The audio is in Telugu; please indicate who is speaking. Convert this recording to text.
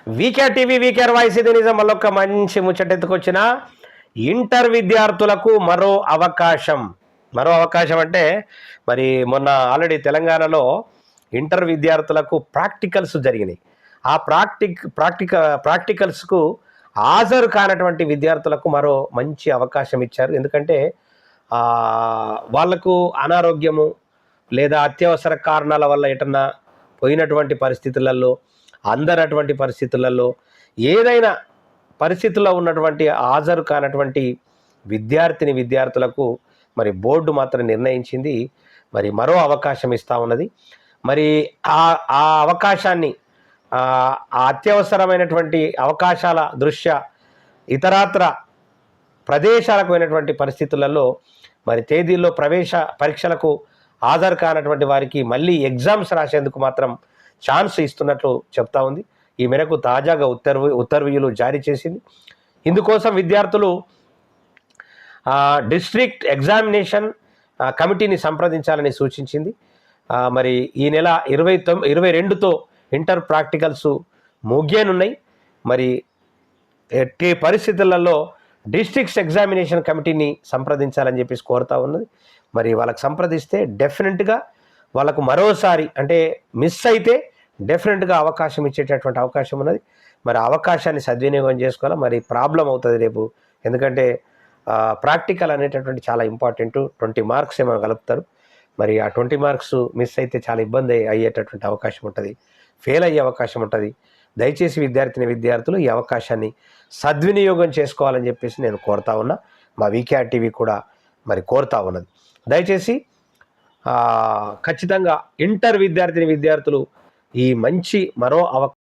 Speaker 1: వీకేఆర్ టీవీ వీకేఆర్ వాయిస్ ఇది నిజం మళ్ళొక్క మంచి ముచ్చటెత్తుకొచ్చిన ఇంటర్ విద్యార్థులకు మరో అవకాశం అంటే మరి మొన్న ఆల్రెడీ తెలంగాణలో ఇంటర్ విద్యార్థులకు ప్రాక్టికల్స్ జరిగినాయి. ఆ ప్రాక్టికల్స్కు హాజరు కానటువంటి విద్యార్థులకు మరో మంచి అవకాశం ఇచ్చారు. ఎందుకంటే వాళ్లకు అనారోగ్యము లేదా అత్యవసర కారణాల వల్ల ఎటన్నా పోయినటువంటి పరిస్థితులలో, అందనటువంటి పరిస్థితులలో, ఏదైనా పరిస్థితుల్లో ఉన్నటువంటి హాజరు కానటువంటి విద్యార్థులకు మరి బోర్డు మాత్రం నిర్ణయించింది మరి మరో అవకాశం ఇస్తూ ఉన్నది. మరి ఆ అవకాశాన్ని అత్యవసరమైనటువంటి అవకాశాల దృష్ట్యా ఇతరాత్ర ప్రదేశాలకు పోయినటువంటి పరిస్థితులలో మరి తేదీల్లో ప్రవేశ పరీక్షలకు హాజరు కానటువంటి వారికి మళ్ళీ ఎగ్జామ్స్ రాసేందుకు మాత్రం ఛాన్స్ ఇస్తున్నట్లు చెప్తా ఉంది. ఈ మేరకు తాజాగా ఉత్తర్వులు జారీ చేసింది. ఇందుకోసం విద్యార్థులు డిస్ట్రిక్ట్ ఎగ్జామినేషన్ కమిటీని సంప్రదించాలని సూచించింది. మరి ఈ నెల 22తో ఇంటర్ ప్రాక్టికల్స్ ముగియనున్నాయి. మరి ఎట్టి పరిస్థితులలో డిస్ట్రిక్ట్స్ ఎగ్జామినేషన్ కమిటీని సంప్రదించాలని చెప్పేసి కోరుతా ఉన్నది. మరి వాళ్ళకి సంప్రదిస్తే డెఫినెట్గా వాళ్ళకు మరోసారి అంటే మిస్ అయితే డెఫినెట్గా అవకాశం ఇచ్చేటటువంటి అవకాశం ఉన్నది. మరి అవకాశాన్ని సద్వినియోగం చేసుకోవాలి. మరి ప్రాబ్లం అవుతుంది రేపు, ఎందుకంటే ప్రాక్టికల్ అనేటటువంటి చాలా ఇంపార్టెంట్. 20 మార్క్స్ ఏమో కలుపుతారు. మరి ఆ 20 మార్క్స్ మిస్ అయితే చాలా ఇబ్బంది అయ్యేటటువంటి అవకాశం ఉంటుంది, ఫెయిల్ అయ్యే అవకాశం ఉంటుంది. దయచేసి విద్యార్థులు ఈ అవకాశాన్ని సద్వినియోగం చేసుకోవాలని చెప్పేసి నేను కోరుతా ఉన్నా. మా వీకేఆర్ టీవీ కూడా మరి కోరుతా ఉన్నది. దయచేసి ఖచ్చితంగా ఇంటర్ విద్యార్థులు ఈ మంచి మరో